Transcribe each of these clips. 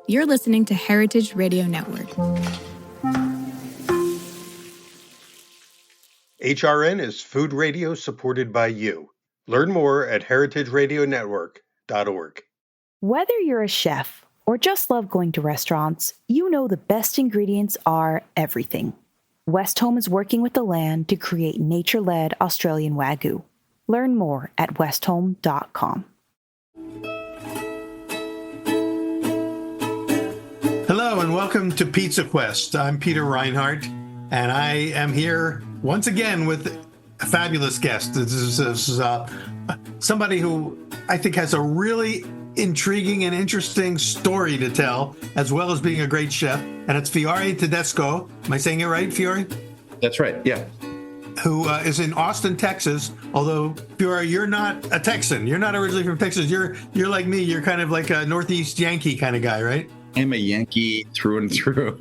You're listening to Heritage Radio Network. HRN is food radio supported by you. Learn more at heritageradionetwork.org. Whether you're a chef or just love going to restaurants, you know the best ingredients are everything. Westholme is working with the land to create nature-led Australian Wagyu. Learn more at westholme.com. Hello and welcome to Pizza Quest. I'm Peter Reinhardt, and I am here once again with a fabulous guest. This is somebody who I think has a really intriguing and interesting story to tell, as well as being a great chef, and it's Fiore Tedesco. Am I saying it right, Fiore? That's right, yeah. Who is in Austin, Texas, although, Fiore, you're not a Texan. You're not originally from Texas. You're like me. You're kind of like a Northeast Yankee kind of guy, right? I'm a Yankee through and through.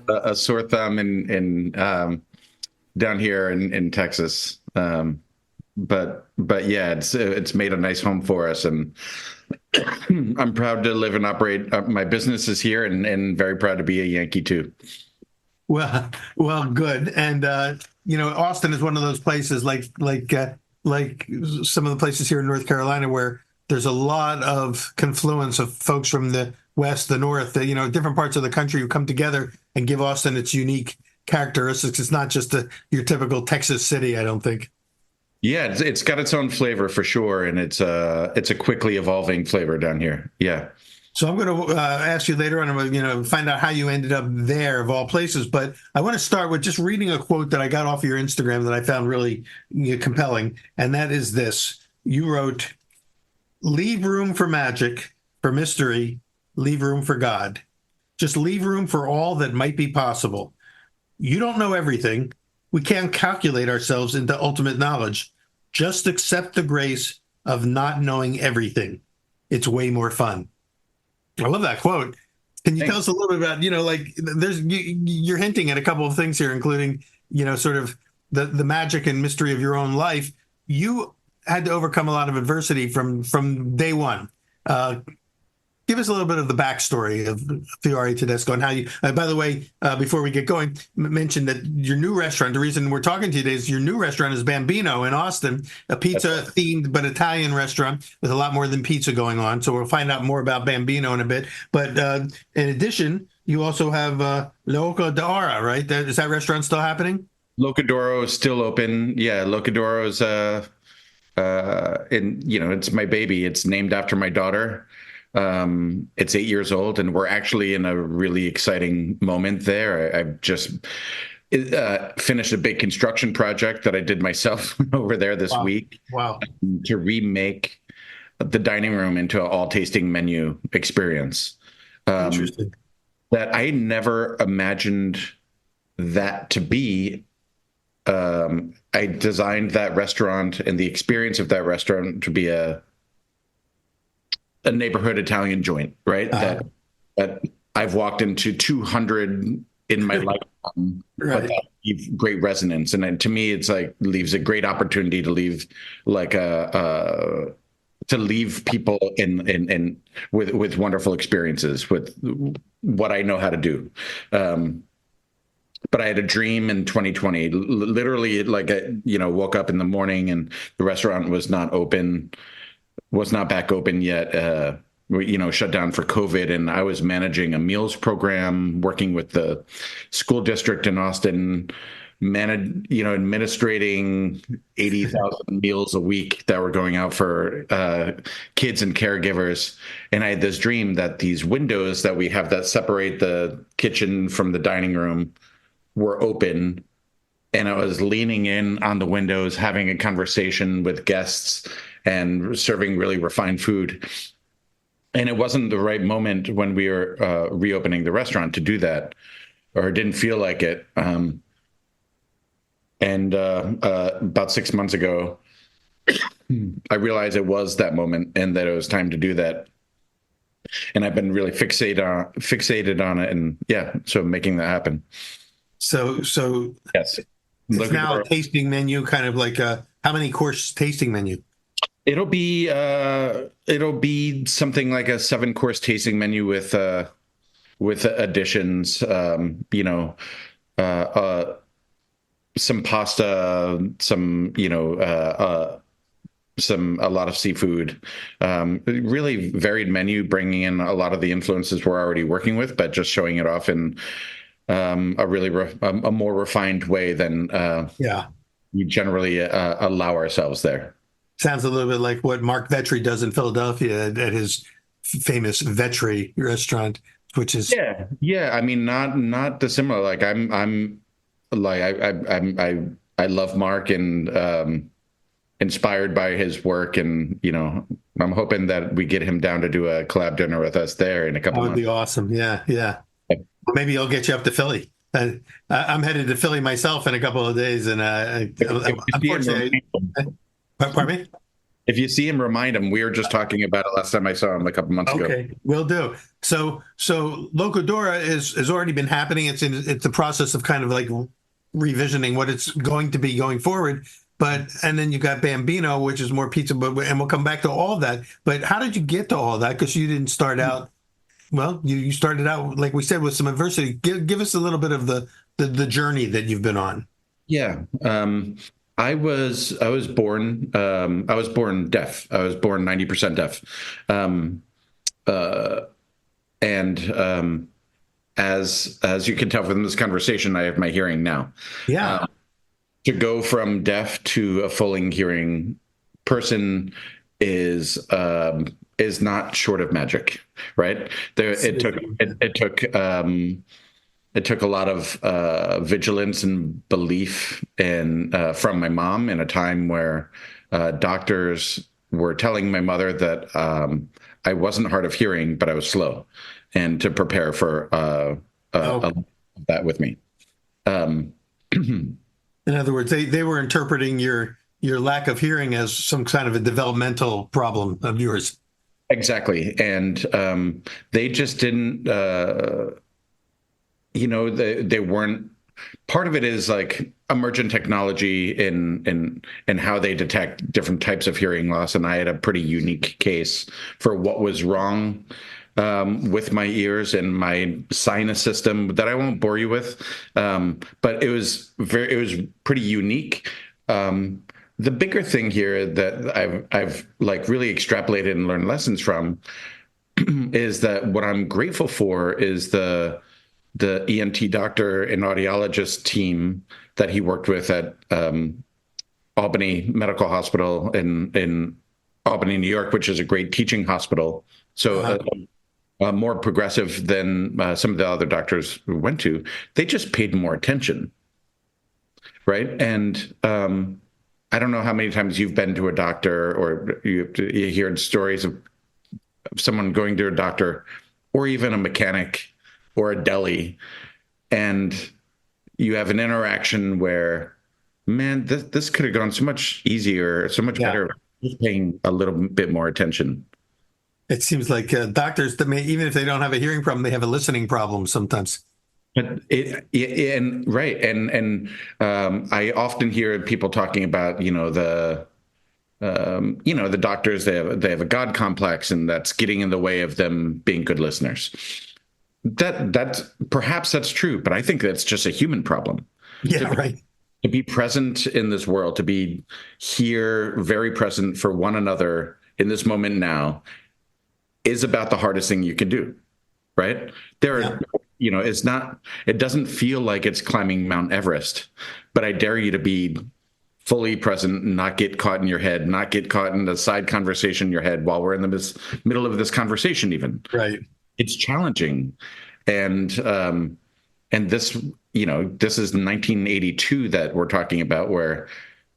A sore thumb in down here in Texas. But yeah, it's made a nice home for us, and I'm proud to live and operate. My business is here, and very proud to be a Yankee too. Well, good. And Austin is one of those places like some of the places here in North Carolina where there's a lot of confluence of folks from the West, the North, different parts of the country who come together and give Austin its unique characteristics. It's not just your typical Texas city, I don't think. Yeah, it's got its own flavor for sure, and it's a quickly evolving flavor down here. Yeah. So I'm going to ask you later on, I'm going to find out how you ended up there, of all places. But I want to start with just reading a quote that I got off your Instagram that I found really compelling, and that is this. You wrote, "Leave room for magic, for mystery, leave room for God. Just leave room for all that might be possible. You don't know everything. We can't calculate ourselves into ultimate knowledge. Just accept the grace of not knowing everything. It's way more fun." I love that quote. Can you tell us a little bit about, you're hinting at a couple of things here, including, sort of the magic and mystery of your own life. You had to overcome a lot of adversity from day one. Give us a little bit of the backstory of Fiore Tedesco and how you, by the way, before we get going, mention that your new restaurant, the reason we're talking to you today is your new restaurant is Bambino in Austin, a pizza-themed but Italian restaurant with a lot more than pizza going on. So we'll find out more about Bambino in a bit. But in addition, you also have Loca d'Oro, right? Is that restaurant still happening? Locadoro is still open. Yeah, Locadoro is, it's my baby. It's named after my daughter. It's 8 years old, and we're actually in a really exciting moment there. I've just finished a big construction project that I did myself over there this week. Wow. To remake the dining room into an all-tasting menu experience. Interesting. That I never imagined that to be. I designed that restaurant and the experience of that restaurant to be a neighborhood Italian joint, right? That I've walked into 200 in my lifetime, right. But that leave great resonance. And to me, it's like leaves a great opportunity to leave to leave people in with wonderful experiences with what I know how to do. But I had a dream in 2020, literally woke up in the morning and the restaurant was not back open yet, shut down for COVID. And I was managing a meals program, working with the school district in Austin, administrating 80,000 meals a week that were going out for kids and caregivers. And I had this dream that these windows that we have that separate the kitchen from the dining room were open. And I was leaning in on the windows, having a conversation with guests and serving really refined food. And it wasn't the right moment when we were reopening the restaurant to do that, or it didn't feel like it. And about 6 months ago, I realized it was that moment and that it was time to do that. And I've been really fixated on it, and so making that happen. So yes, it's now a tasting menu, kind of like how many course tasting menu? It'll be something like a 7-course tasting menu with additions. Uh, uh, some pasta, some a lot of seafood. Really varied menu, bringing in a lot of the influences we're already working with, but just showing it off in a more refined way than Yeah. we generally allow ourselves there. Sounds a little bit like what Mark Vetri does in Philadelphia at his famous Vetri restaurant, which is Yeah. I mean, not dissimilar. Like I'm like I love Mark and inspired by his work, and I'm hoping that we get him down to do a collab dinner with us there in a that couple would months. be awesome. Yeah, yeah. Maybe I'll get you up to Philly. I'm headed to Philly myself in a couple of days, and If you see him, unfortunately, pardon me. if you see him, remind him. We were just talking about it last time I saw him a couple months ago. Okay, will do. So Locodora has already been happening. It's the process of kind of like revisioning what it's going to be going forward. And then you got Bambino, which is more pizza, and we'll come back to all of that. But how did you get to all that? Because you didn't start out. Well, you started out, like we said, with some adversity. Give us a little bit of the journey that you've been on. Yeah. I was born deaf. I was born 90% deaf. And as you can tell from this conversation, I have my hearing now. Yeah. To go from deaf to a fully hearing person is not short of magic, right? It took a lot of vigilance and belief and from my mom in a time where doctors were telling my mother that I wasn't hard of hearing, but I was slow, and to prepare for that with me. In other words, they were interpreting your lack of hearing as some kind of a developmental problem of yours. Exactly. And they just didn't, they weren't, part of it is like emergent technology in how they detect different types of hearing loss. And I had a pretty unique case for what was wrong with my ears and my sinus system that I won't bore you with. But it was pretty unique. The bigger thing here that I've like really extrapolated and learned lessons from is that what I'm grateful for is the ENT doctor and audiologist team that he worked with at Albany Medical Hospital in Albany, New York, which is a great teaching hospital. So more progressive than some of the other doctors we went to. They just paid more attention, right? And I don't know how many times you've been to a doctor, or you hear stories of someone going to a doctor, or even a mechanic or a deli, and you have an interaction where, man, this could have gone so much easier, so much better, just paying a little bit more attention. It seems like doctors, even if they don't have a hearing problem, they have a listening problem sometimes. But I often hear people talking about, the doctors, they have a God complex, and that's getting in the way of them being good listeners. Perhaps that's true, but I think that's just a human problem. Yeah, right. To be present in this world, to be here, very present for one another in this moment now, is about the hardest thing you can do, right? It doesn't feel like it's climbing Mount Everest, but I dare you to be fully present, not get caught in your head, not get caught in the side conversation in your head while we're in the middle of this conversation even. Right. It's challenging. And this, this is 1982 that we're talking about, where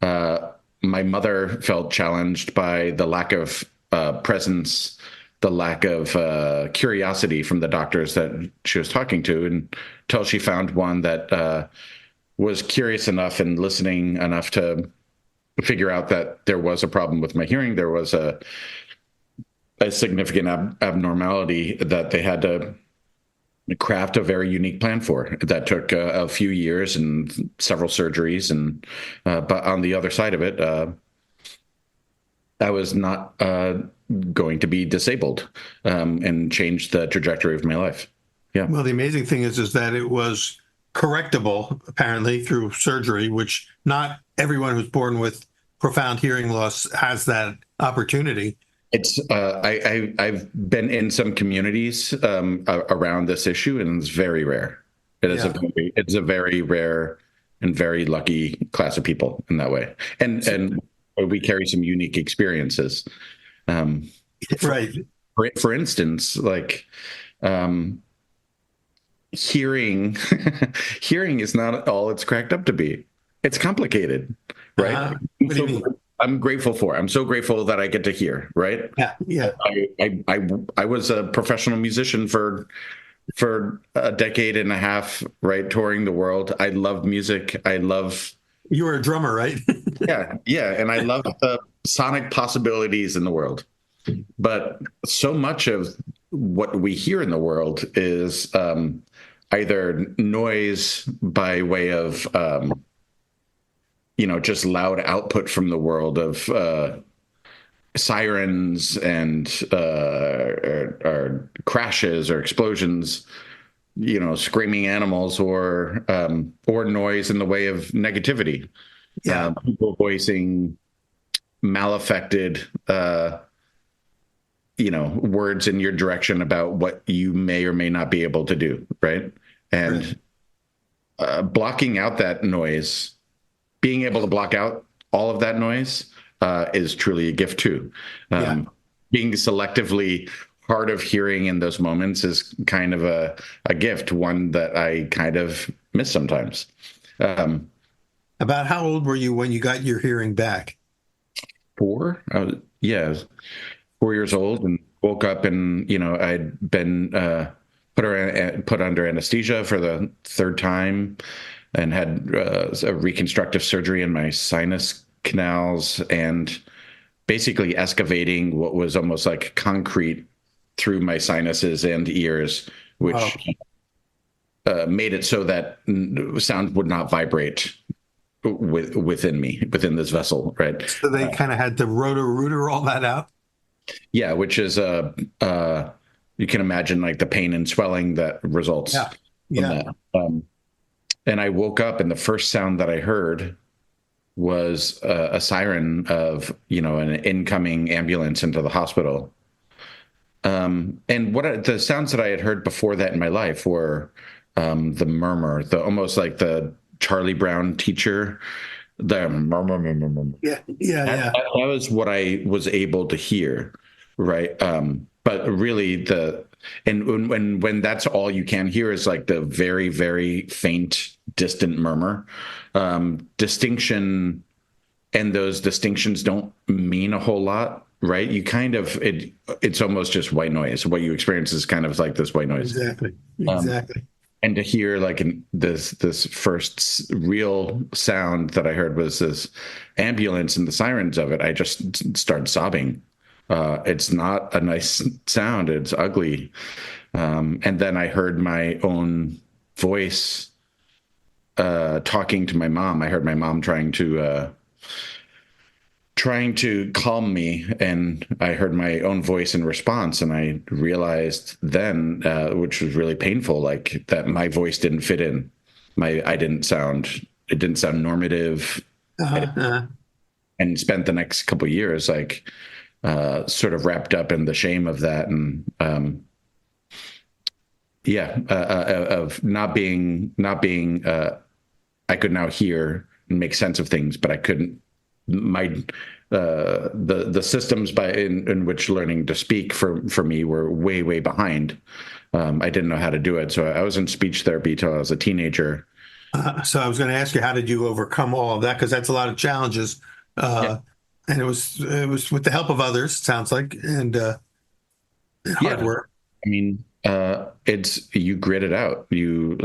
my mother felt challenged by the lack of presence, the lack of curiosity from the doctors that she was talking to, until she found one that was curious enough and listening enough to figure out that there was a problem with my hearing. There was a significant abnormality that they had to craft a very unique plan for. That took a few years and several surgeries. But on the other side of it, I was not going to be disabled, and change the trajectory of my life. Yeah. Well, the amazing thing is that it was correctable, apparently, through surgery, which not everyone who's born with profound hearing loss has that opportunity. It's I've been in some communities around this issue, and it's very rare. Yeah. It's a very rare and very lucky class of people in that way, and we carry some unique experiences. Right. For instance, like hearing, hearing is not all it's cracked up to be. It's complicated, right? What do you mean? I'm grateful for. I'm so grateful that I get to hear, right? Yeah, yeah. I was a professional musician for a decade and a half, right? Touring the world. I love music. I love. You were a drummer, right? Yeah, and I love the sonic possibilities in the world. But so much of what we hear in the world is either noise by way of just loud output from the world of sirens and or crashes or explosions, screaming animals, or noise in the way of negativity. Yeah. People voicing malaffected words in your direction about what you may or may not be able to do, right? And blocking out that noise, being able to block out all of that noise is truly a gift too. Being selectively hard of hearing in those moments is kind of a gift, one that I kind of miss sometimes. About how old were you when you got your hearing back? 4. Yeah, 4 years old, and woke up, and I'd been put under anesthesia for the 3rd time, and had a reconstructive surgery in my sinus canals, and basically excavating what was almost like concrete through my sinuses and ears, which made it so that sound would not vibrate within this vessel, right? So they kind of had to rotor all that out. Yeah, which is you can imagine like the pain and swelling that results from that. And I woke up, and the first sound that I heard was a siren of an incoming ambulance into the hospital. And the sounds that I had heard before that in my life were the murmur, almost like the Charlie Brown teacher. The murmur. That was what I was able to hear, right? But really, when that's all you can hear is like the very, very faint, distant murmur. Distinction, and those distinctions don't mean a whole lot, right? You kind of it's almost just white noise. What you experience is kind of like this white noise. Exactly. And to hear like this first real sound that I heard was this ambulance and the sirens of it, I just started sobbing. It's not a nice sound. It's ugly. And then I heard my own voice talking to my mom. I heard my mom trying to calm me, and I heard my own voice in response, and I realized then, which was really painful, like that my voice didn't fit in. It didn't sound normative. And spent the next couple of years like sort of wrapped up in the shame of that, and of not being I could now hear and make sense of things, but I couldn't. The systems in which learning to speak for me were way behind. I didn't know how to do it, so I was in speech therapy till I was a teenager. So I was going to ask you, how did you overcome all of that? Because that's a lot of challenges, and it was with the help of others, it sounds like, and hard work. I mean, you grit it out. You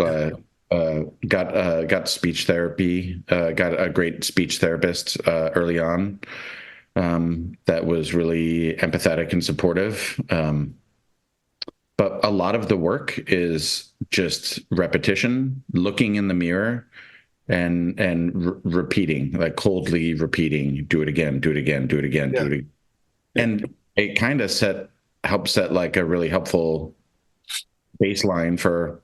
got speech therapy, got a great speech therapist early on that was really empathetic and supportive. But a lot of the work is just repetition, looking in the mirror, and repeating, like coldly repeating, do it again, do it again, do it again, do it again. And it kind of helps set like a really helpful baseline for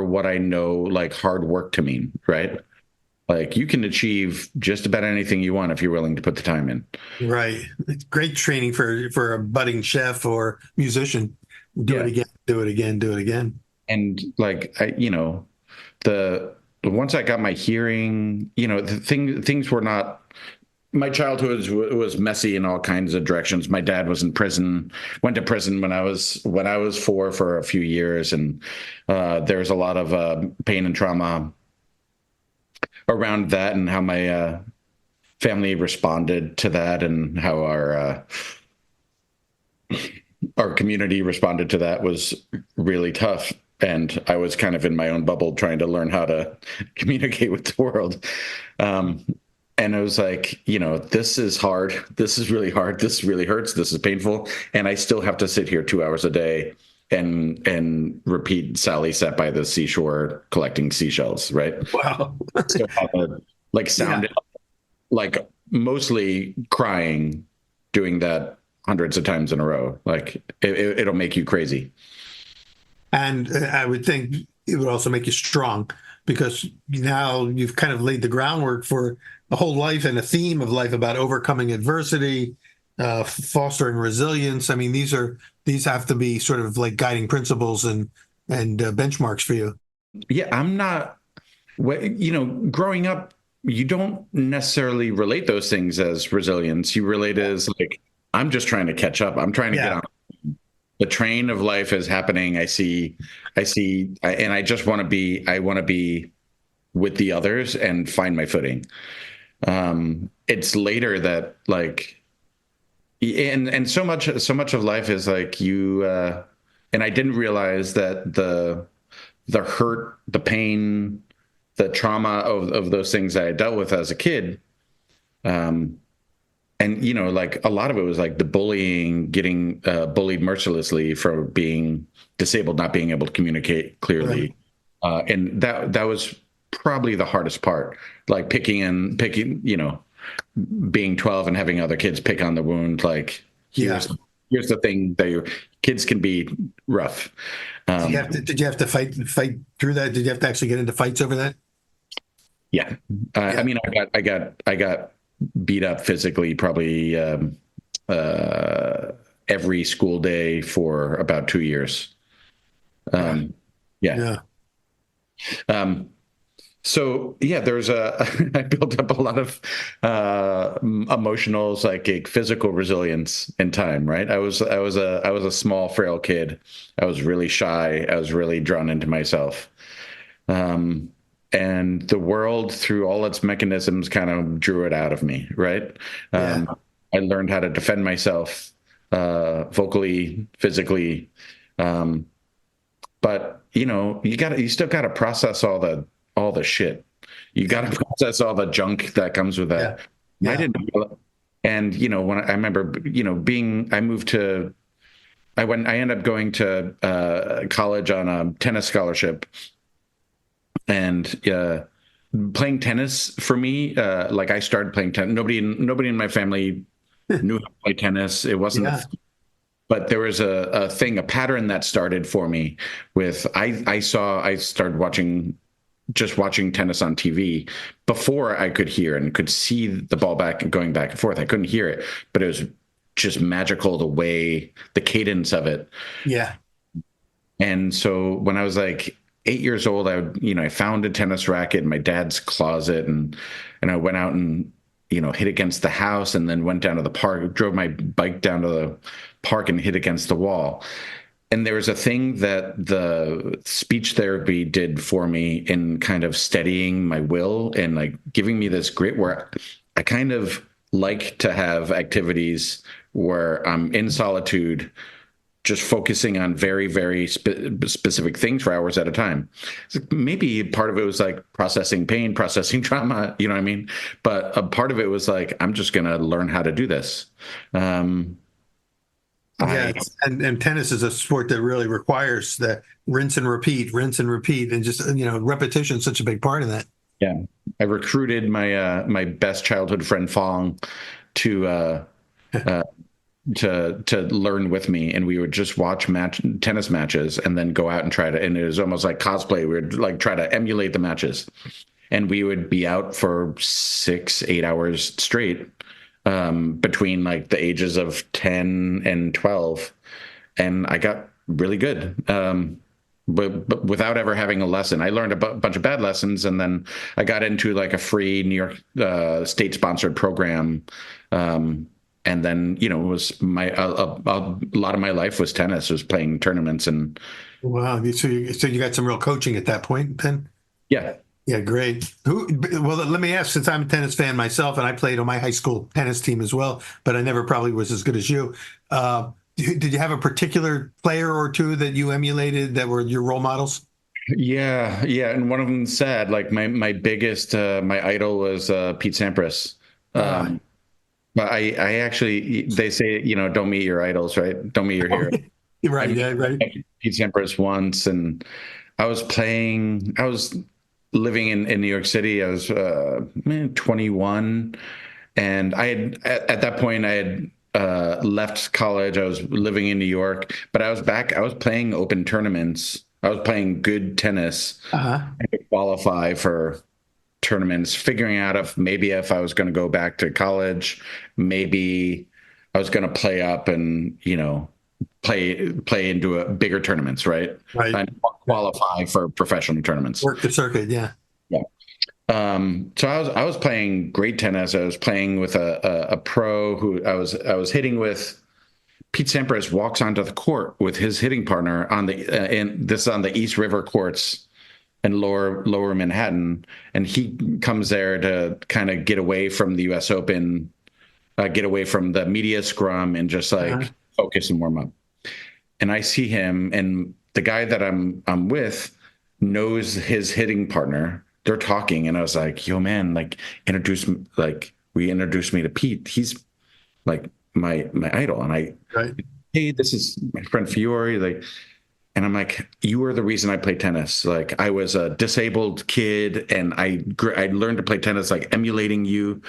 what I know like hard work to mean, right? Like you can achieve just about anything you want if you're willing to put the time in. Right. It's great training for a budding chef or musician. Do it Yeah. again, do it again, do it again. And like the once I got my hearing, things were not. My childhood was messy in all kinds of directions. My dad was in prison, went to prison when I was 4 for a few years, and there's a lot of pain and trauma around that, and how my family responded to that, and how our community responded to that was really tough. And I was kind of in my own bubble trying to learn how to communicate with the world. And I was like, this is hard. This is really hard. This really hurts. This is painful. And I still have to sit here 2 hours a day and repeat Sally sat by the seashore collecting seashells, right? Wow. So have to like sound like mostly crying, doing that hundreds of times in a row. Like it'll make you crazy. And I would think it would also make you strong, because now you've kind of laid the groundwork for a whole life and a theme of life about overcoming adversity, fostering resilience. I mean, these have to be sort of like guiding principles and benchmarks for you. Yeah, I'm not, growing up, you don't necessarily relate those things as resilience. You relate it as like, I'm just trying to catch up. I'm trying to get on. The train of life is happening. And I just want to be with the others and find my footing. It's later that like, and so much of life is like you, and I didn't realize that the hurt, the pain, the trauma of those things I had dealt with as a kid, and like a lot of it was like the bullying, getting bullied mercilessly for being disabled, not being able to communicate clearly. Right. And that was probably the hardest part, like picking, being 12 and having other kids pick on the wound. Like here's the thing that your kids can be rough. Did you have to fight through that? Did you have to actually get into fights over that? Yeah. I mean, I got beat up physically probably every school day for about 2 years. So there's I built up a lot of emotional, psychic, physical resilience in time, right? I was a small, frail kid. I was really shy. I was really drawn into myself. And the world, through all its mechanisms, kind of drew it out of me, right? I learned how to defend myself vocally, physically. But you still got to process all the shit. You got to process all the junk that comes with that. I didn't. And when I remember, I ended up going to college on a tennis scholarship. And playing tennis for me, like I started playing tennis. Nobody in my family knew how to play tennis. It wasn't, but there was a pattern that started for me with, I started watching tennis on TV before I could hear and could see the ball going back and forth. I couldn't hear it, but it was just magical, the cadence of it. Yeah. And so when I was like 8 years old, I found a tennis racket in my dad's closet, and I went out and hit against the house, and then went down to the park, drove my bike down to the park and hit against the wall. And there was a thing that the speech therapy did for me in kind of steadying my will and like giving me this grit, where I kind of like to have activities where I'm in solitude, just focusing on very, very specific things for hours at a time. Maybe part of it was like processing pain, processing trauma, you know what I mean? But a part of it was like, I'm just going to learn how to do this. And tennis is a sport that really requires that rinse and repeat, and just, repetition is such a big part of that. Yeah. I recruited my best childhood friend Fong to to learn with me, and we would just watch tennis matches and then go out and try to. And it was almost like cosplay. We would like try to emulate the matches, and we would be out for 6-8 hours straight between like the ages of 10 and 12, and I got really good. But without ever having a lesson. I learned a bunch of bad lessons, and then I got into like a free New York state-sponsored program. And then, it was a lot of my life was tennis, was playing tournaments. And wow, so you got some real coaching at that point then? yeah. Yeah, great. Well, let me ask, since I'm a tennis fan myself, and I played on my high school tennis team as well, but I never probably was as good as you. Did you have a particular player or two that you emulated that were your role models? Yeah. And one of them said, like, my biggest, my idol was Pete Sampras. But I actually, they say, don't meet your idols, right? Don't meet your heroes. Right, yeah, right. Pete Sampras once, and I was living in New York City. I was 21, and I had at that point I had left college. I was living in New York, but I was playing open tournaments. I was playing good tennis to qualify for tournaments, figuring out if I was going to go back to college, maybe I was going to play up and, play into a bigger tournaments, right? Right. And qualify for professional tournaments. Work the circuit, yeah. Yeah. So I was playing great tennis. I was playing with a pro who I was hitting with. Pete Sampras walks onto the court with his hitting partner on the East River courts in lower Manhattan, and he comes there to kind of get away from the U.S. Open, get away from the media scrum, and just like focus and warm up. And I see him, and the guy that I'm with knows his hitting partner. They're talking, and I was like, "Yo, man, like we introduced me to Pete. He's like my idol." And hey, this is my friend Fiore, like. And I'm like, you are the reason I play tennis. Like, I was a disabled kid, and I learned to play tennis, like emulating you.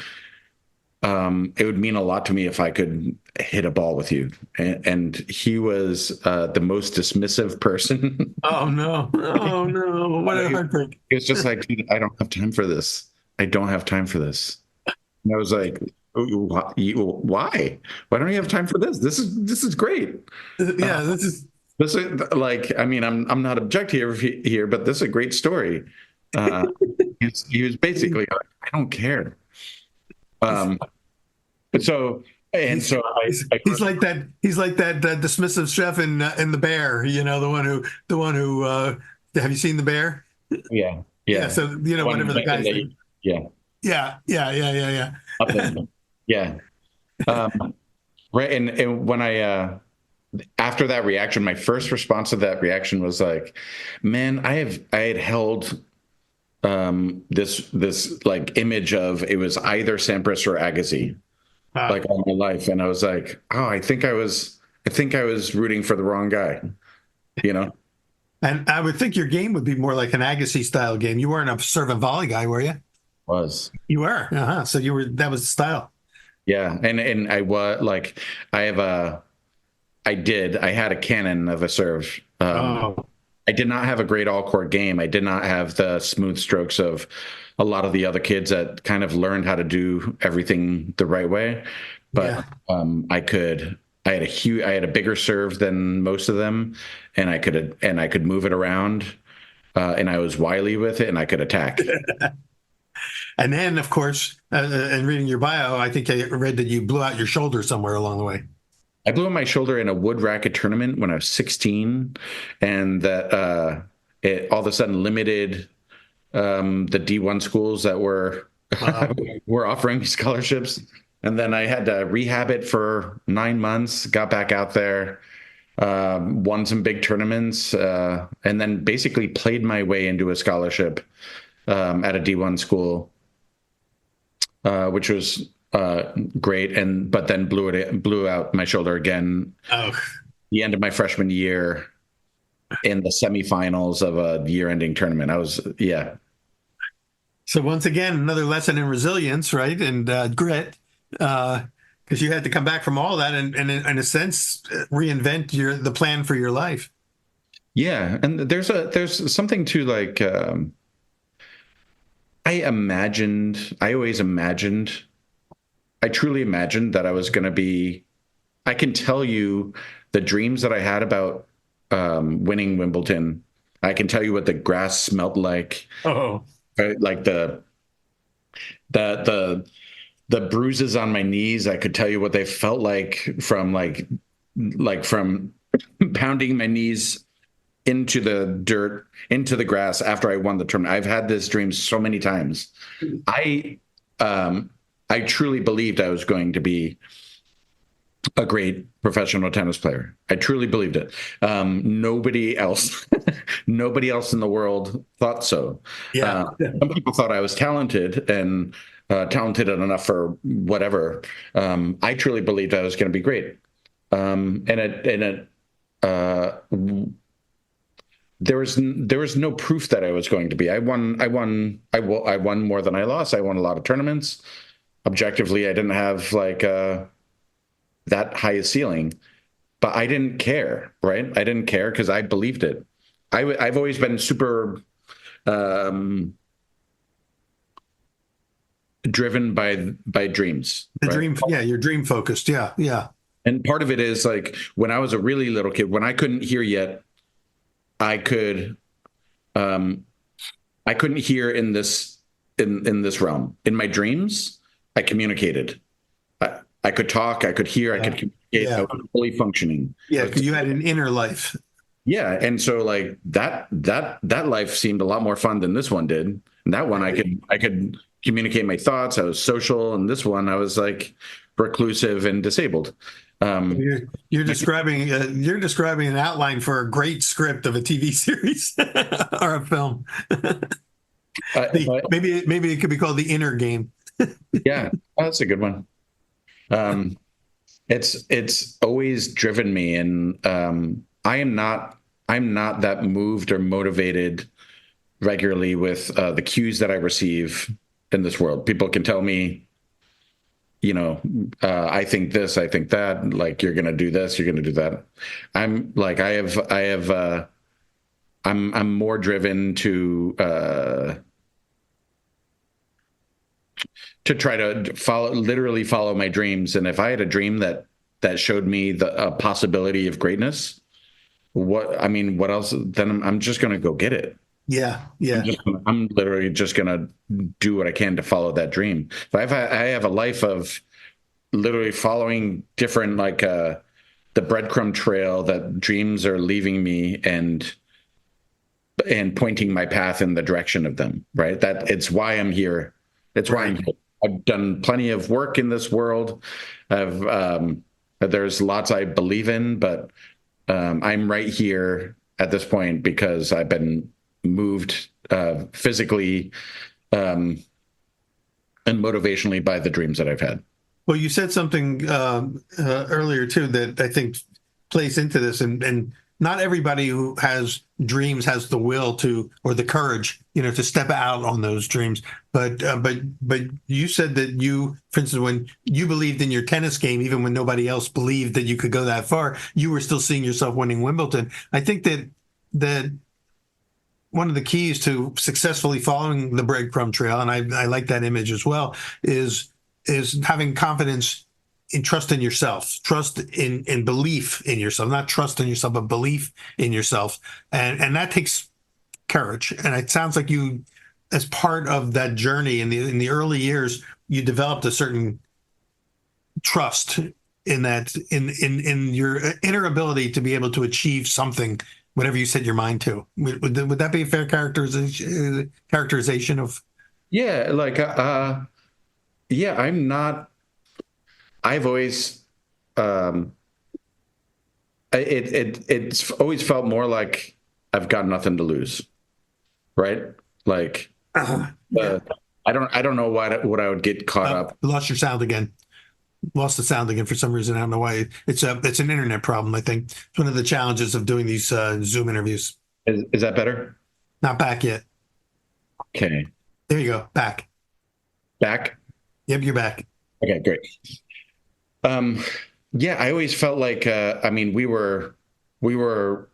It would mean a lot to me if I could hit a ball with you. And he was the most dismissive person. Oh no! Oh no! What a heartbreak! He was just like, dude, I don't have time for this. I don't have time for this. And I was like, why? Why don't you have time for this? This is great. Yeah, this is like, I mean, I'm not objective here, but this is a great story. He was basically like, I don't care. He's like that. He's like that dismissive chef in The Bear. The one who. Have you seen The Bear? Yeah. So whatever the guy's name. Yeah. Yeah. Right. And when I after that reaction, my first response to that reaction was like, man, I had held this like image of it was either Sampras or Agassi like all my life. And I was like, oh, I think I was rooting for the wrong guy, And I would think your game would be more like an Agassi style game. You weren't a serve and volley guy, were you? Was. You were. So that was the style. Yeah. And I was like, I had a cannon of a serve. I did not have a great all-court game. I did not have the smooth strokes of a lot of the other kids that kind of learned how to do everything the right way. But I had a bigger serve than most of them, and I could move it around, and I was wily with it, and I could attack. And then, of course, in reading your bio, I think I read that you blew out your shoulder somewhere along the way. I blew out my shoulder in a wood racket tournament when I was 16, and that it all of a sudden limited the D1 schools that were were offering me scholarships. And then I had to rehab it for 9 months, got back out there, won some big tournaments, and then basically played my way into a scholarship at a D1 school, which was great, but then blew out my shoulder again. The end of my freshman year in the semifinals of a year-ending tournament. So once again, another lesson in resilience, right? And grit. Because you had to come back from all that and in a sense, reinvent the plan for your life. Yeah, and there's something to like I truly imagined that I was going to be. I can tell you the dreams that I had about winning Wimbledon. I can tell you what the grass smelled like. Oh, Right? Like the the bruises on my knees. I could tell you what they felt like from pounding my knees into the dirt, into the grass after I won the tournament. I've had this dream so many times. I um, I truly believed I was going to be a great professional tennis player. I truly believed it. Nobody else, nobody else in the world thought so. yeah. Some people thought I was talented and talented enough for whatever. I truly believed I was going to be great. Uh, there was no proof that I was going to be. I won more than I lost. I won a lot of tournaments. Objectively, I didn't have like that high a ceiling, but I didn't care, right? I didn't care because I believed it. I've always been super driven by dreams. The right? dream, yeah, you're dream focused. Yeah, yeah. And part of it is like when I was a really little kid, when I couldn't hear yet, I could I couldn't hear in this realm. In my dreams, I communicated. I could talk, I could hear, I could communicate. Yeah. I was fully functioning. Yeah, because you had an inner life. Yeah, and so like that life seemed a lot more fun than this one did. And that one I could communicate my thoughts. I was social, and this one I was like reclusive and disabled. You're describing an outline for a great script of a TV series or a film. Maybe it could be called The Inner Game. Yeah, that's a good one. It's always driven me, and I'm not that moved or motivated regularly with the cues that I receive in this world. People can tell me, I think this, I think that, like you're gonna do this, you're gonna do that. I'm like I'm more driven to try to literally follow my dreams. And if I had a dream that showed me the possibility of greatness, what else? Then I'm just going to go get it. Yeah. Yeah. I'm literally just going to do what I can to follow that dream. But I have a life of literally following different, like, the breadcrumb trail that dreams are leaving me and pointing my path in the direction of them. Right. That it's why I'm here. It's why I'm here. I've done plenty of work in this world. There's lots I believe in, but I'm right here at this point because I've been moved physically and motivationally by the dreams that I've had. Well, you said something earlier too that I think plays into this, and not everybody who has dreams has the will to or the courage, to step out on those dreams. But you said that you, for instance, when you believed in your tennis game, even when nobody else believed that you could go that far, you were still seeing yourself winning Wimbledon. I think that one of the keys to successfully following the breadcrumb trail, and I like that image as well, is having confidence in trust in yourself, trust in belief in yourself, not trust in yourself, but belief in yourself. And that takes courage. And it sounds like you, as part of that journey in the early years, you developed a certain trust in that, in your inner ability to be able to achieve something, whatever you set your mind to. Would that be a fair characterization of? Yeah. Like, yeah, I've always, it's always felt more like I've got nothing to lose, right? Like, Yeah. I don't know what I would get caught up. Lost your sound again. Lost the sound again for some reason. I don't know why. It's an internet problem. I think it's one of the challenges of doing these Zoom interviews. Is that better? Not back yet. Okay. There you go. Back. Back? Yep, you're back. Okay, great. Yeah, I always felt like, I mean, we were, for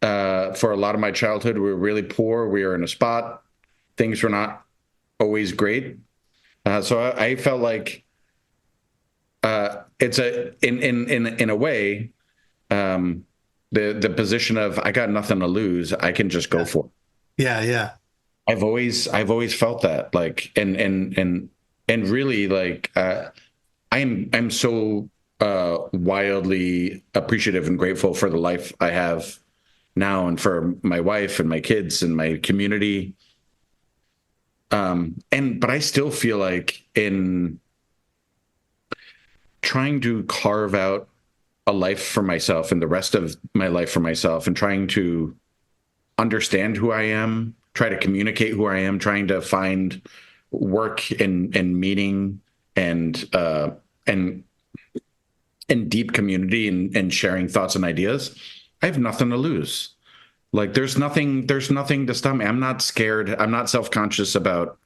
a lot of my childhood, we were really poor. We were in a spot. Things were not always great. So I felt like, it's in a way, the position of I got nothing to lose. I can just go for it. Yeah, yeah, I've always felt that, like, and really, like, I'm so wildly appreciative and grateful for the life I have now, and for my wife and my kids and my community. But I still feel like, in trying to carve out a life for myself and the rest of my life for myself, and trying to understand who I am, try to communicate who I am, trying to find work and meaning, and and deep community, and sharing thoughts and ideas. I have nothing to lose. Like, there's nothing to stop me. I'm not scared. I'm not self-conscious about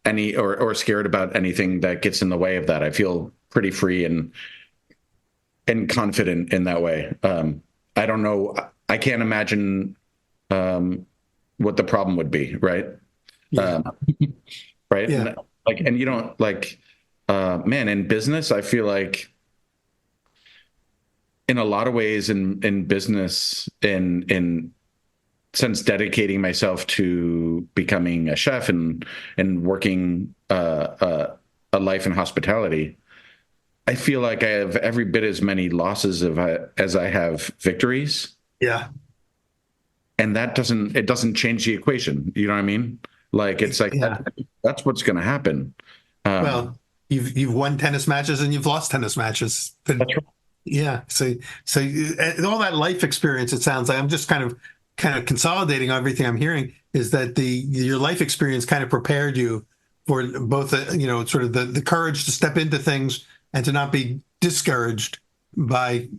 any, or scared about anything that gets in the way of that. I feel pretty free and confident in that way. I don't know. I can't imagine what the problem would be, right? yeah, Right. yeah, And you don't, like, man, in business, I feel like, in a lot of ways, in business, in since dedicating myself to becoming a chef, and working a life in hospitality, I feel like I have every bit as many losses as I have victories. yeah, And it doesn't change the equation. You know what I mean? Like, it's like, yeah. that's what's going to happen. Well, you've won tennis matches and you've lost tennis matches. That's right. Yeah. All that life experience, it sounds like, I'm just kind of consolidating everything I'm hearing, is that your life experience kind of prepared you for both, sort of the courage to step into things and to not be discouraged by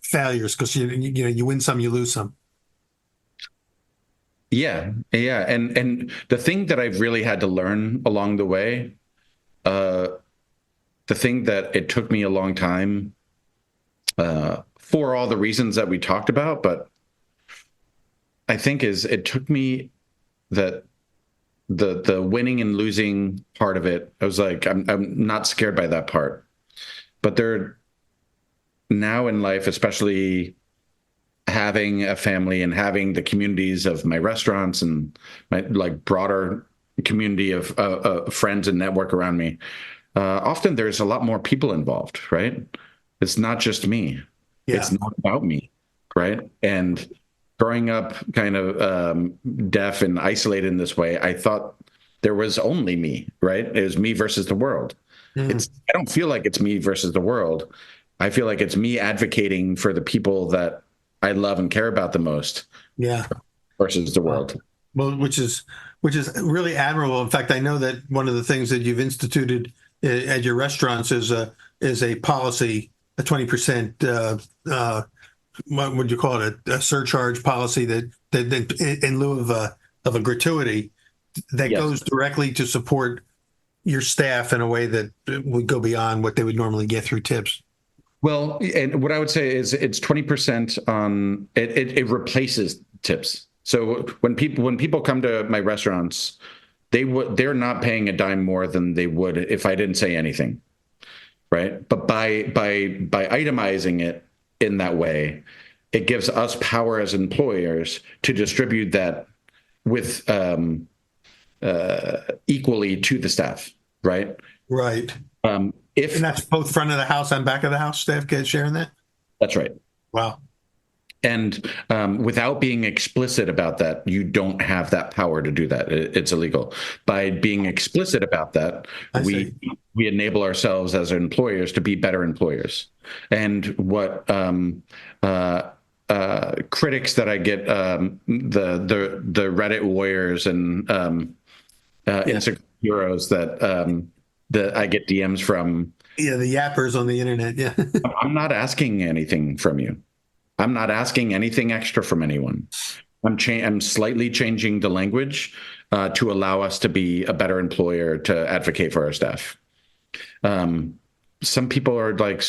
failures, because you win some, you lose some. Yeah, yeah, and the thing that I've really had to learn along the way, the thing that it took me a long time, for all the reasons that we talked about, but I think it took me, that the winning and losing part of it. I was like, I'm not scared by that part, but there, now in life, especially having a family and having the communities of my restaurants and my, like, broader community of friends and network around me, often there's a lot more people involved, right? It's not just me. Yeah. It's not about me, right? And growing up kind of deaf and isolated in this way, I thought there was only me, right? It was me versus the world. I don't feel like it's me versus the world. I feel like it's me advocating for the people that I love and care about the most. Yeah. Versus the world. Well, which is really admirable. In fact, I know that one of the things that you've instituted at your restaurants is a policy, a 20%, what would you call it, a surcharge policy that in lieu of a gratuity that Yes. goes directly to support your staff in a way that would go beyond what they would normally get through tips. Well, and what I would say is, it's 20% on it. It replaces tips. So when people come to my restaurants, they're not paying a dime more than they would if I didn't say anything, right? But by itemizing it in that way, it gives us power as employers to distribute that with equally to the staff, right? Right. And that's both front of the house and back of the house staff get sharing that? That's right. Wow. And without being explicit about that, you don't have that power to do that. It's illegal. By being explicit about that, we enable ourselves as employers to be better employers. And what critics that I get, the Reddit warriors and Instagram heroes that I get DMs from. Yeah, the yappers on the internet. Yeah. I'm not asking anything from you. I'm not asking anything extra from anyone. I'm slightly changing the language to allow us to be a better employer, to advocate for our staff. some people are like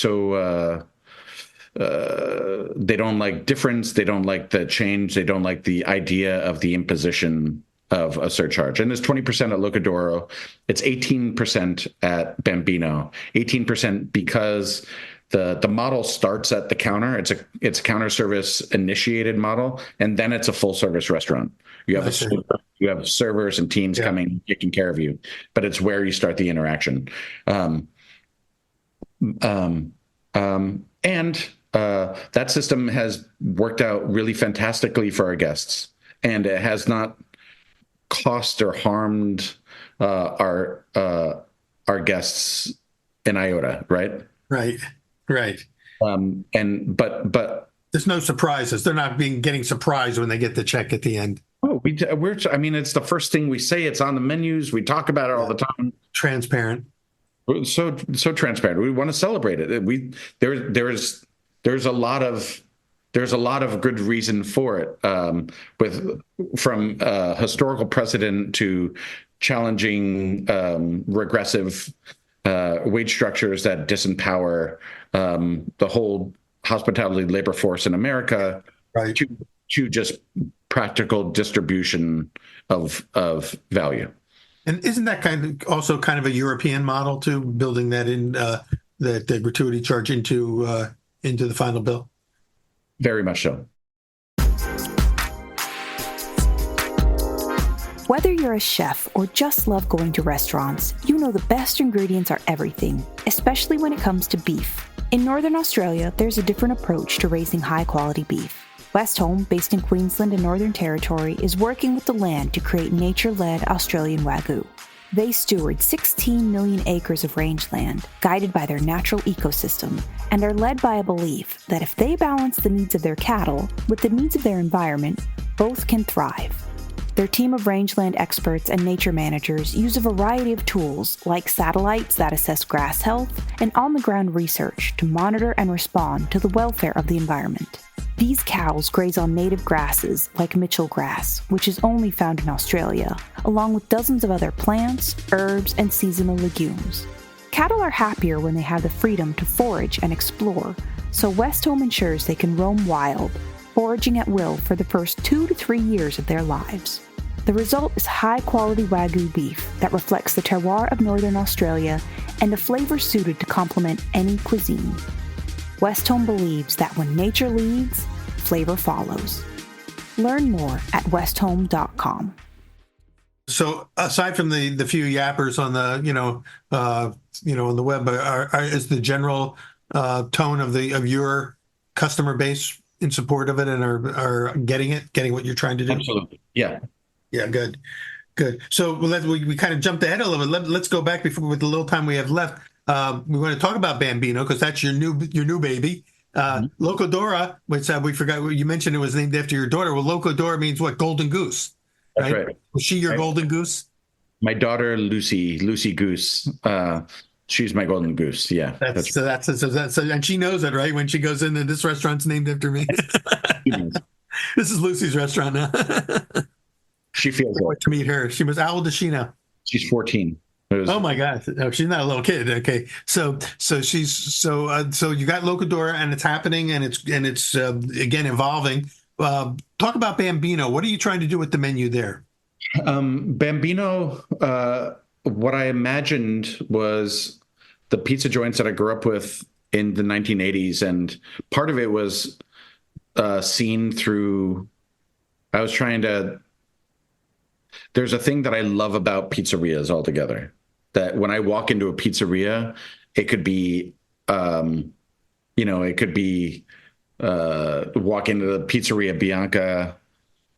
they don't like difference, they don't like the change, they don't like the idea of the imposition of a surcharge. And there's 20% at Locadoro. It's 18% at Bambino. 18% because the model starts at the counter. It's a counter service initiated model, and then it's a full service restaurant. You have servers and teams coming, taking care of you, but it's where you start the interaction. And that system has worked out really fantastically for our guests, and it has not cost or harmed our guests in iota, right? Right. But there's no surprises. They're not getting surprised when they get the check at the end. Oh, I mean, it's the first thing we say. It's on the menus. We talk about it all the time. Transparent. So transparent. We want to celebrate it. There's a lot of good reason for it, from historical precedent to challenging regressive wage structures that disempower the whole hospitality labor force in America, right, to just practical distribution of value. And isn't that also kind of a European model too, building that in the gratuity charge into the final bill? Very much so. Whether you're a chef or just love going to restaurants, you know the best ingredients are everything, especially when it comes to beef. In Northern Australia, there's a different approach to raising high-quality beef. Westholme, based in Queensland and Northern Territory, is working with the land to create nature-led Australian Wagyu. They steward 16 million acres of rangeland, guided by their natural ecosystem, and are led by a belief that if they balance the needs of their cattle with the needs of their environment, both can thrive. Their team of rangeland experts and nature managers use a variety of tools like satellites that assess grass health and on-the-ground research to monitor and respond to the welfare of the environment. These cows graze on native grasses like Mitchell grass, which is only found in Australia, along with dozens of other plants, herbs, and seasonal legumes. Cattle are happier when they have the freedom to forage and explore, so Westholme ensures they can roam wild, foraging at will for the first 2 to 3 years of their lives. The result is high-quality Wagyu beef that reflects the terroir of Northern Australia and a flavor suited to complement any cuisine. Westholme believes that when nature leads, flavor follows. Learn more at westholme.com. So aside from the few yappers on the on the web, is the general tone of your customer base in support of it and are getting what you're trying to do? Absolutely, yeah. Good. So we kind of jumped ahead a little bit. Let's go back before with the little time we have left. We want to talk about Bambino because that's your new baby. Locadora, which we forgot. You mentioned it was named after your daughter. Well, Locadora means what? Golden goose. That's right. Was she your golden goose? My daughter, Lucy Goose. She's my golden goose. Yeah. That's and she knows it, right? When she goes in, and this restaurant's named after me. This is Lucy's restaurant now. She feels it. To meet her. How old is she now? She's 14. Oh my God! No, she's not a little kid. Okay, so you got Locadora and it's happening and it's again evolving. Talk about Bambino. What are you trying to do with the menu there? Bambino, what I imagined was the pizza joints that I grew up with in the 1980s, and part of it was seen through. I was trying to. There's a thing that I love about pizzerias altogether. That when I walk into a pizzeria, it could be, walk into the Pizzeria Bianca,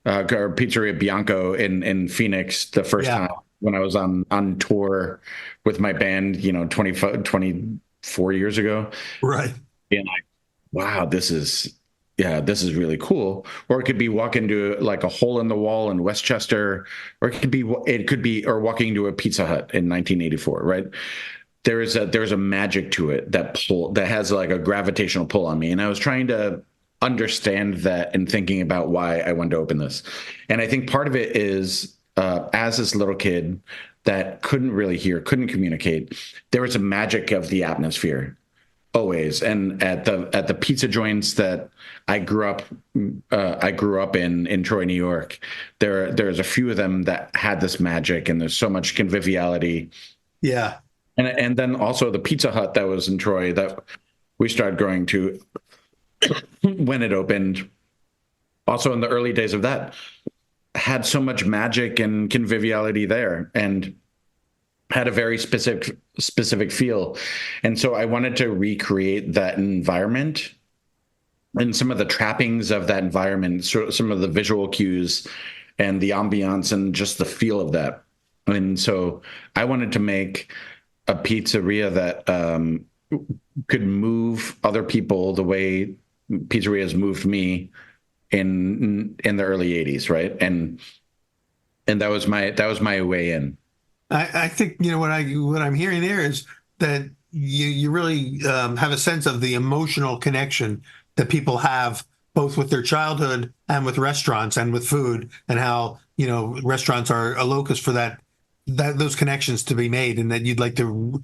or Pizzeria Bianco in Phoenix the first time when I was on tour with my band, 24 years ago. Right. And wow, this is really cool. Or it could be walk into like a hole in the wall in Westchester, or it could be walking into a Pizza Hut in 1984, right? There's a magic to it that has like a gravitational pull on me. And I was trying to understand that and thinking about why I wanted to open this. And I think part of it is as this little kid that couldn't really hear, couldn't communicate, there was a magic of the atmosphere always. And at the pizza joints that I grew up in Troy, New York, there's a few of them that had this magic, and there's so much conviviality. Yeah. And then also the Pizza Hut that was in Troy that we started going to when it opened, also in the early days of that, had so much magic and conviviality there, and had a very specific feel. And so I wanted to recreate that environment and some of the trappings of that environment, some of the visual cues and the ambiance and just the feel of that. And so I wanted to make a pizzeria that could move other people the way pizzerias moved me in the early 80s, right? And that was my way in. I think, what I'm hearing there is that you really have a sense of the emotional connection that people have both with their childhood and with restaurants and with food, and how restaurants are a locus for those connections to be made, and that you'd like to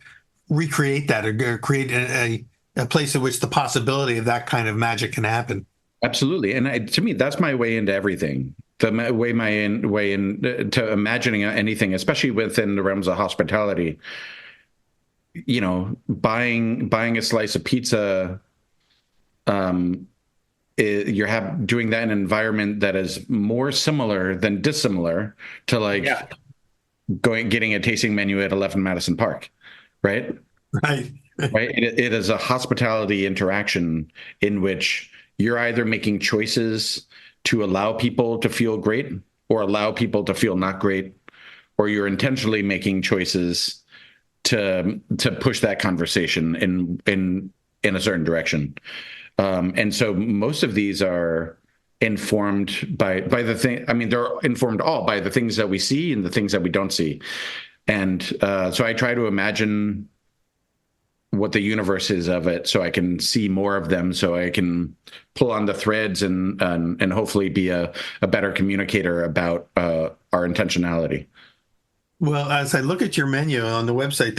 recreate that or create a place in which the possibility of that kind of magic can happen. Absolutely. And to me, that's my way into everything. The way into imagining anything, especially within the realms of hospitality. Buying a slice of pizza, doing that in an environment that is more similar than dissimilar to getting a tasting menu at 11 Madison Park, right? Right. Right. It is a hospitality interaction in which you're either making choices to allow people to feel great or allow people to feel not great, or you're intentionally making choices to push that conversation in a certain direction. And so most of these are informed by the thing. I mean, they're informed all by the things that we see and the things that we don't see. And so I try to imagine what the universe is of it, so I can see more of them, so I can pull on the threads and hopefully be a better communicator about our intentionality. Well, as I look at your menu on the website,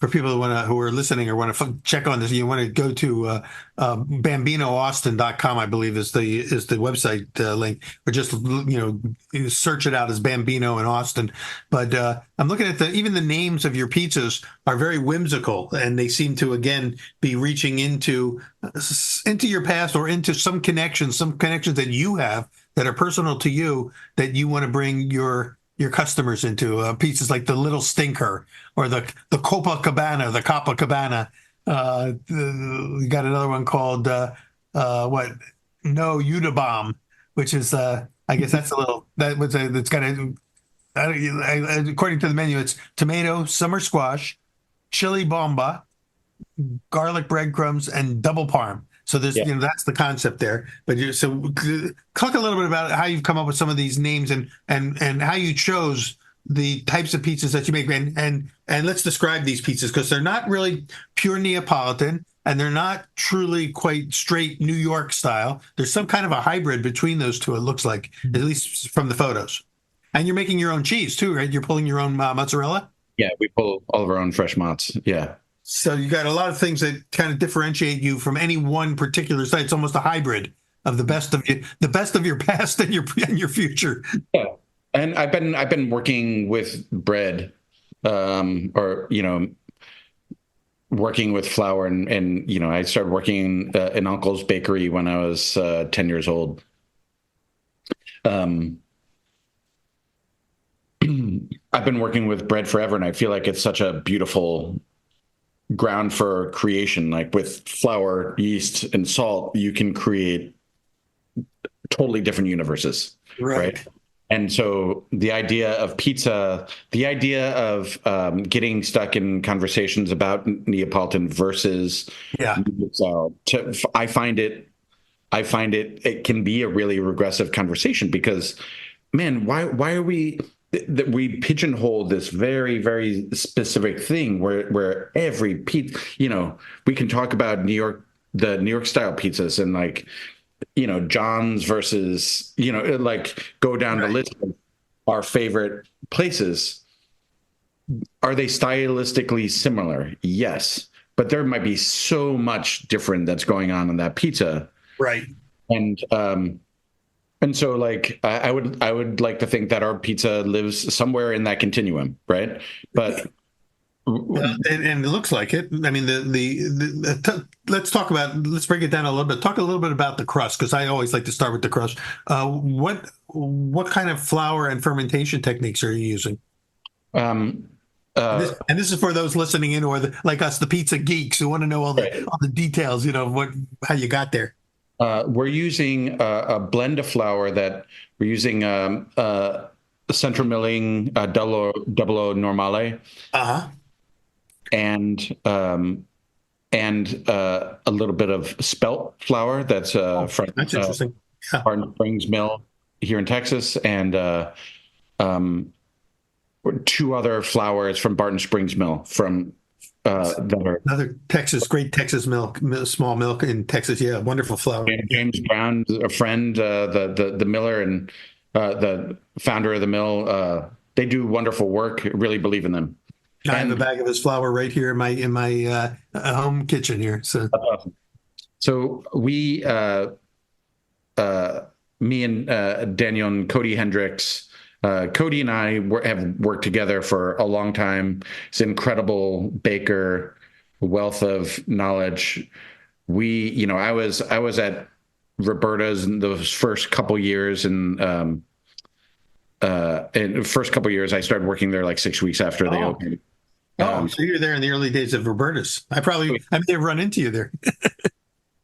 for people who are listening or want to check on this, you want to go to bambinoaustin.com, I believe is the website link, or just you search it out as Bambino in Austin. But I'm looking at even the names of your pizzas are very whimsical, and they seem to again be reaching into your past or into some connections that you have that are personal to you, that you want to bring your customers into. Pizzas like the Little Stinker or the Copacabana. We got another one called No Unibomb, which is I guess that's that's got according to the menu, it's tomato, summer squash, chili bomba, garlic breadcrumbs, and double parm. So there's, that's the concept there. But talk a little bit about how you've come up with some of these names and how you chose the types of pizzas that you make. And let's describe these pizzas, because they're not really pure Neapolitan and they're not truly quite straight New York style. There's some kind of a hybrid between those two, it looks like, at least from the photos. And you're making your own cheese too, right? You're pulling your own mozzarella? Yeah, we pull all of our own fresh mozz. Yeah. So you got a lot of things that kind of differentiate you from any one particular site. It's almost a hybrid of the best of your past and your future. Yeah, and I've been working with bread, or working with flour, and I started working in Uncle's Bakery when I was 10 years old. I've been working with bread forever, and I feel like it's such a beautiful ground for creation. Like with flour, yeast, and salt, you can create totally different universes, right? And so the idea of pizza, the idea of getting stuck in conversations about Neapolitan versus style, I find it can be a really regressive conversation, because, man, why are we pigeonhole this very, very specific thing where every pizza, we can talk about the New York style pizzas and John's versus, go down the list our favorite places. Are they stylistically similar? Yes, but there might be so much different that's going on in that pizza. Right. And so, like, I would like to think that our pizza lives somewhere in that continuum, right? But And it looks like it. I mean, let's break it down a little bit. Talk a little bit about the crust, because I always like to start with the crust. What kind of flour and fermentation techniques are you using? And this is for those listening in, or like us, the pizza geeks who want to know all the details. How you got there. We're using a blend of flour that we're using central milling double O normale, and a little bit of spelt flour that's from that's interesting. Barton Springs Mill here in Texas, and 2 other flours from Barton Springs Mill from that are another great Texas milk, small milk in Texas. Yeah, wonderful flour. And James Brown, a friend, the miller and the founder of the mill, they do wonderful work. Really believe in them. I have a bag of his flour right here in my home kitchen here. So that's awesome. So we, me and Daniel and Cody Hendricks. Cody and I have worked together for a long time. He's an incredible baker, wealth of knowledge. I was at Roberta's in those first couple years, and in the first couple years, I started working there like 6 weeks after they opened. So you're there in the early days of Roberta's. I may have run into you there.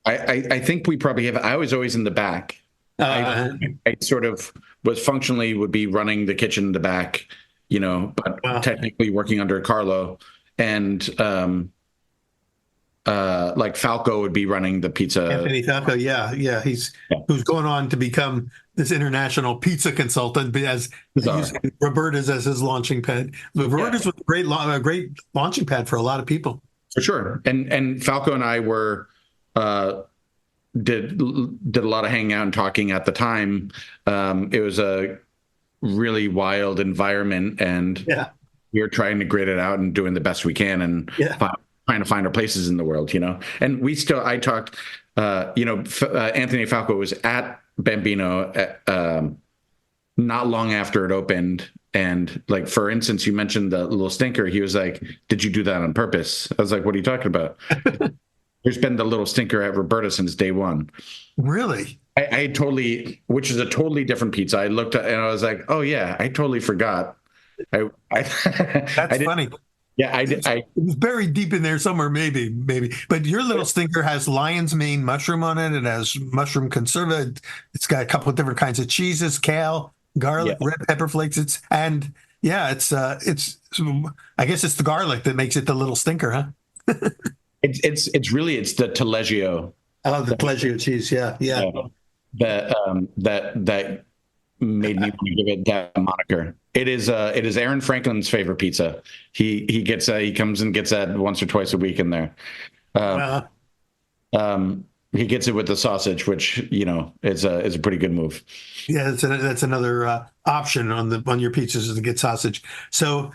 I think we probably have. I was always in the back. I sort of would be running the kitchen in the back, but technically working under Carlo, and like Falco would be running the pizza. Anthony Falco, who's going on to become this international pizza consultant, as using Roberta's as his launching pad. Roberta's was a great launching pad for a lot of people. For sure, and Falco and I were. Did a lot of hanging out and talking at the time. It was a really wild environment, and we were trying to grit it out and doing the best we can, and trying to find our places in the world, And I talked, Anthony Falco was at Bambino not long after it opened. And like, for instance, you mentioned the little stinker. He was like, "Did you do that on purpose?" I was like, "What are you talking about?" There's been the little stinker at Roberta since day one. Really? Which is a totally different pizza. I looked at and I was like, "Oh yeah, I totally forgot." That's funny. Yeah, I did. It was buried deep in there somewhere, maybe. But your little stinker has lion's mane mushroom on it. It has mushroom conserva. It's got a couple of different kinds of cheeses, kale, garlic, red pepper flakes. It's I guess it's the garlic that makes it the little stinker, huh? It's the Taleggio. Oh, the Taleggio cheese, yeah. That made me want to give it that moniker. It is Aaron Franklin's favorite pizza. He comes and gets that once or twice a week in there. He gets it with the sausage, which is a pretty good move. Yeah, that's another option on your pizzas, is to get sausage. So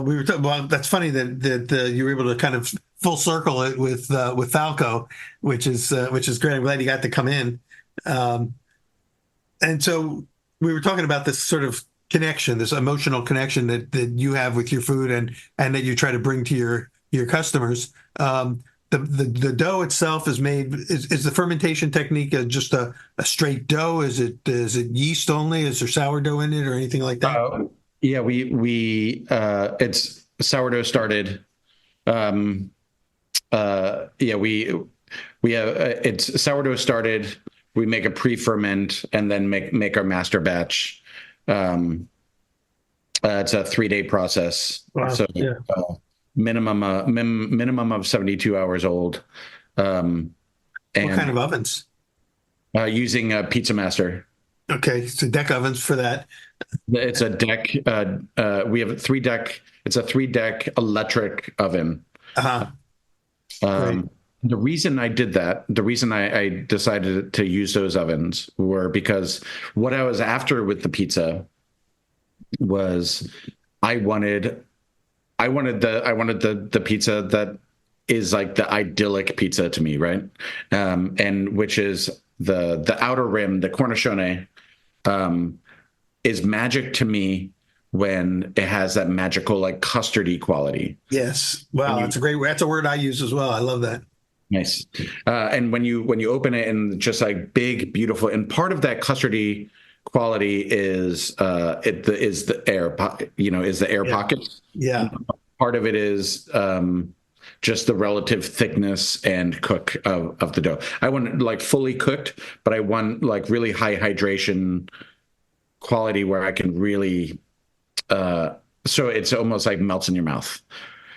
we were talking about. That's funny that you were able to kind of full circle it with Falco, which is great. I'm glad you got to come in. And so we were talking about this sort of connection, this emotional connection that you have with your food, and that you try to bring to your customers. The dough itself is made. Is the fermentation technique just a straight dough? Is it yeast only? Is there sourdough in it or anything like that? Yeah, we it's sourdough started. We have it's sourdough started. We make a pre-ferment and then make our master batch. It's a 3-day process. Wow. So minimum of 72 hours old. And what kind of ovens? Using a Pizza Master. Okay, so deck ovens for that. It's a deck. We have a 3-deck. It's a 3-deck electric oven. Right. The reason I did that, the reason I decided to use those ovens were because what I was after with the pizza was I wanted the pizza that is like the idyllic pizza to me, right? And which is the outer rim, the cornicione, is magic to me when it has that magical like custardy quality. Yes. Wow, that's a word I use as well. I love that. Nice. And when you open it and just like big, beautiful, and part of that custardy quality is the air, is the air pockets. Yeah. And part of it is just the relative thickness and cook of the dough. I want it like fully cooked, but I want like really high hydration quality where I can really, so it's almost like melts in your mouth.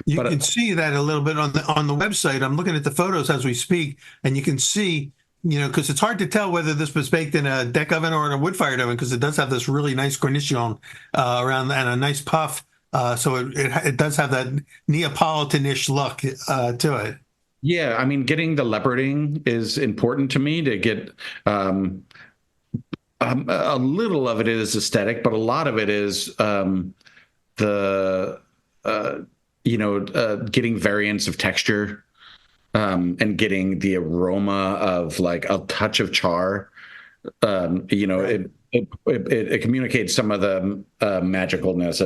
You can see that a little bit on the website. I'm looking at the photos as we speak, and you can see, because it's hard to tell whether this was baked in a deck oven or in a wood-fired oven, because it does have this really nice cornicione around and a nice puff. So it does have that Neapolitan-ish look to it. Yeah, I mean, getting the leoparding is important to me to get. A little of it is aesthetic, but a lot of it is the getting variants of texture, and getting the aroma of like a touch of char. Right. It communicates some of the magicalness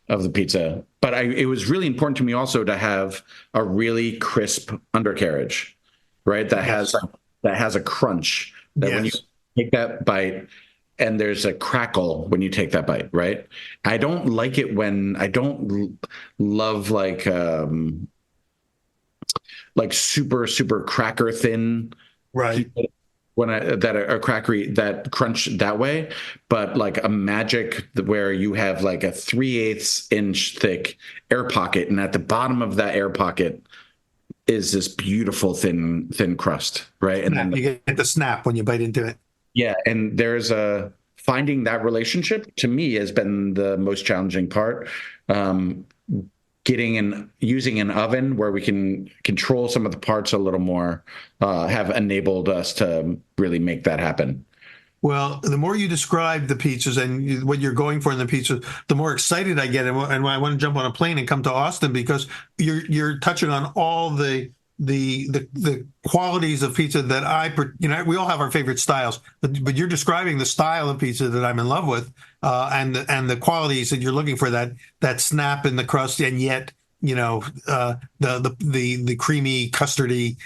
of the pizza. But it was really important to me also to have a really crisp undercarriage, right? That has a crunch that when you take that bite and there's a crackle when you take that bite, right? I don't like it when I don't love like super, super cracker thin. Right. When a crackery that crunch that way, but like a magic where you have like a 3/8 inch thick air pocket, and at the bottom of that air pocket is this beautiful thin crust, right? And then you get the snap when you bite into it. Yeah, and there's finding that relationship to me has been the most challenging part. Using an oven where we can control some of the parts a little more have enabled us to really make that happen. Well, the more you describe the pizzas and what you're going for in the pizzas, the more excited I get, and I want to jump on a plane and come to Austin, because you're touching on all the qualities of pizza that we all have our favorite styles, but you're describing the style of pizza that I'm in love with, and the qualities that you're looking for, that snap in the crust, and yet the creamy custardy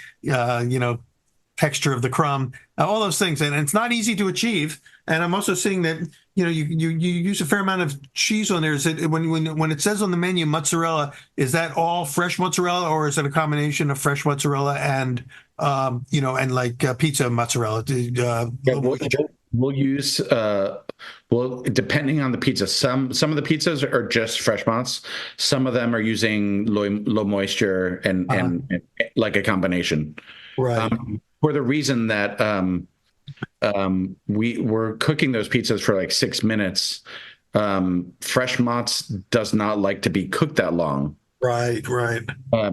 texture of the crumb, all those things, and it's not easy to achieve. And I'm also seeing that you use a fair amount of cheese on there. Is it when it says on the menu mozzarella, is that all fresh mozzarella, or is it a combination of fresh mozzarella and pizza mozzarella? We'll use depending on the pizza. Some of the pizzas are just fresh mozz. Some of them are using low moisture and like a combination. Right. For the reason that we were cooking those pizzas for like 6 minutes. Fresh mozz does not like to be cooked that long. Right.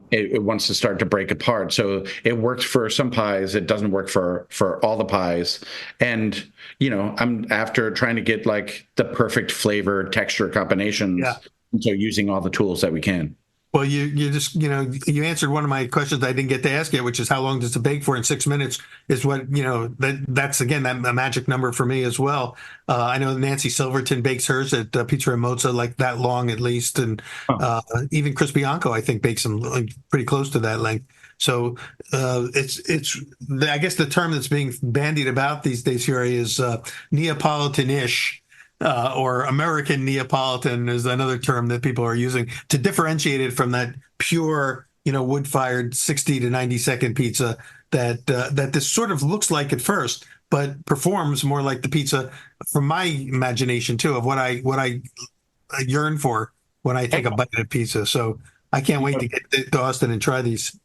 It wants to start to break apart. So it works for some pies. It doesn't work for all the pies. And, I'm after trying to get like the perfect flavor texture combinations. Yeah. So using all the tools that we can. Well, you just you answered one of my questions I didn't get to ask yet, which is how long does it bake for? In 6 minutes is what that's again that magic number for me as well. I know Nancy Silverton bakes hers at Pizzeria Mozza like that long at least, and even Chris Bianco I think bakes them like pretty close to that length. So it's I guess the term that's being bandied about these days here is Neapolitan-ish. Or American Neapolitan is another term that people are using to differentiate it from that pure, wood-fired 60 to 90-second pizza that this sort of looks like at first, but performs more like the pizza, from my imagination too, of what I yearn for when I take a bite of pizza. So I can't wait to get to Austin and try these.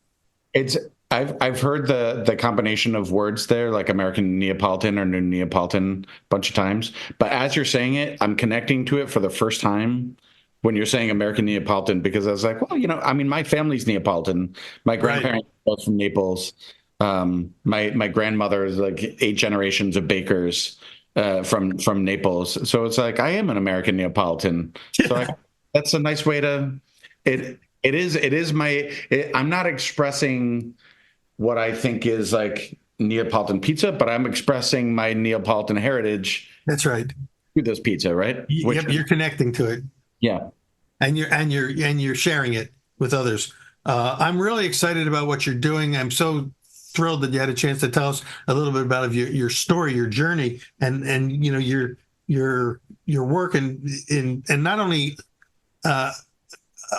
I've heard the combination of words there, like American Neapolitan or New Neapolitan, a bunch of times. But as you're saying it, I'm connecting to it for the first time when you're saying American Neapolitan, because I was like, well, I mean, my family's Neapolitan. My grandparents are both from Naples. My grandmother is like 8 generations of bakers from Naples. So it's like I am an American Neapolitan. Yeah. So that's a nice way to it. It is I'm not expressing what I think is like Neapolitan pizza, but I'm expressing my Neapolitan heritage. That's right. Through this pizza, right? Yep, you're connecting to it. Yeah. And you're sharing it with others. I'm really excited about what you're doing. I'm so thrilled that you had a chance to tell us a little bit about your story, your journey, and your work in not only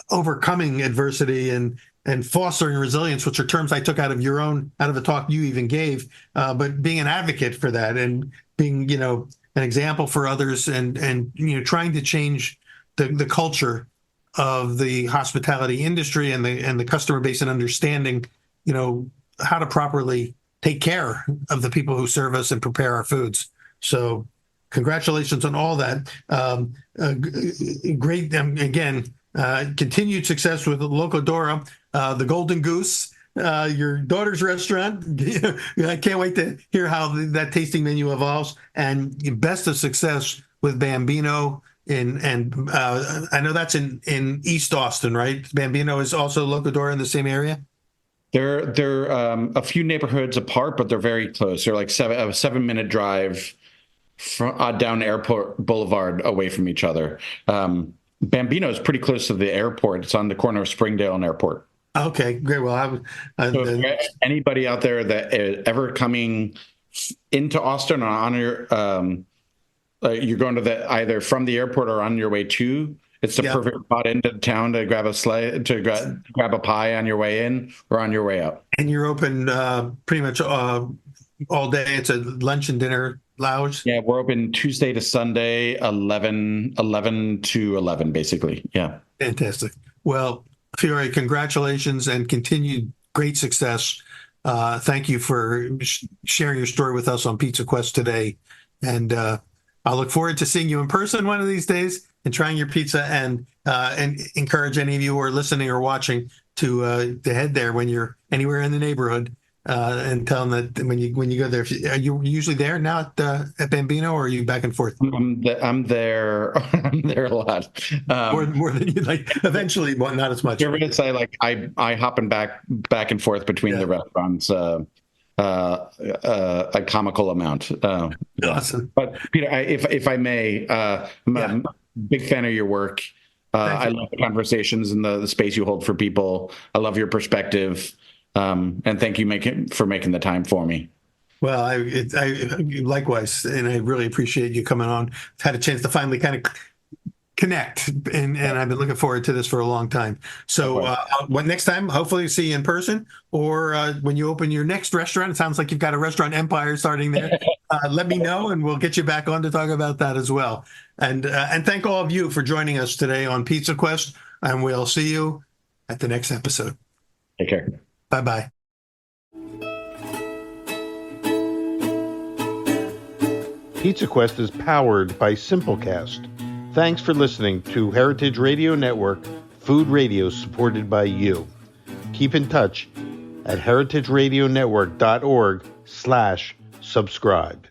overcoming adversity and fostering resilience, which are terms I took out of a talk you even gave, but being an advocate for that and being an example for others and trying to change the culture of the hospitality industry and the customer base and understanding how to properly take care of the people who serve us and prepare our foods. So congratulations on all that. Great. Again, continued success with Locodora, the Golden Goose, your daughter's restaurant. I can't wait to hear how that tasting menu evolves, and best of success with Bambino. And I know that's in East Austin, right? Bambino is also Locodora in the same area. They're a few neighborhoods apart, but they're very close. They're like a 7-minute drive down Airport Boulevard away from each other. Bambino is pretty close to the airport. It's on the corner of Springdale and Airport. Okay, great. Well, so anybody out there that is ever coming into Austin or on your, you're going to either from the airport or on your way to, it's the perfect spot into town to grab grab a pie on your way in or on your way out. And you're open pretty much all day. It's a lunch and dinner lounge. Yeah, we're open Tuesday to Sunday, 11 to 11, basically. Yeah. Fantastic. Well, Fiore, congratulations and continued great success. Thank you for sharing your story with us on Pizza Quest today. And I look forward to seeing you in person one of these days and trying your pizza, and encourage any of you who are listening or watching to head there when you're anywhere in the neighborhood, and tell them that when you go there, are you usually there now at Bambino, or are you back and forth? I'm there. I'm there a lot. More than you like. Eventually, well, not as much. I hop back and forth between the restaurants. A comical amount. Awesome. But Peter, if I may, I'm a big fan of your work. I love the conversations and the space you hold for people. I love your perspective, and thank you for making the time for me. Well, I likewise, and I really appreciate you coming on. I've had a chance to finally kind of connect, and I've been looking forward to this for a long time. So next time, hopefully see you in person, or when you open your next restaurant, it sounds like you've got a restaurant empire starting there. Let me know, and we'll get you back on to talk about that as well. And thank all of you for joining us today on Pizza Quest, and we'll see you at the next episode. Take care. Bye-bye. Pizza Quest is powered by Simplecast. Thanks for listening to Heritage Radio Network, food radio supported by you. Keep in touch at heritageradionetwork.org/subscribe.